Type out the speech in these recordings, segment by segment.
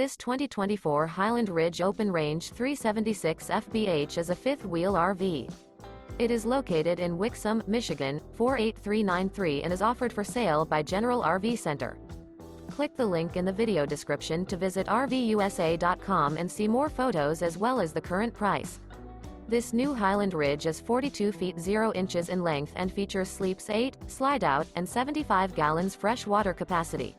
This 2024 Highland Ridge Open Range 376 FBH is a fifth-wheel RV. It is located in Wixom, Michigan, 48393 and is offered for sale by General RV Center. Click the link in the video description to visit RVUSA.com and see more photos as well as the current price. This new Highland Ridge is 42 feet 0 inches in length and features sleeps 8, slide-out, and 75 gallons fresh water capacity.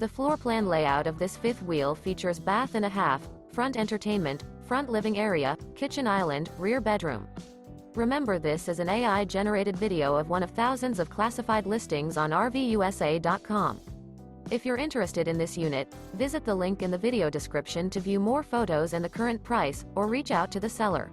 The floor plan layout of this fifth wheel features bath and a half, front entertainment, front living area, kitchen island, rear bedroom. Remember, this is an AI-generated video of one of thousands of classified listings on RVUSA.com. If you're interested in this unit, visit the link in the video description to view more photos and the current price, or reach out to the seller.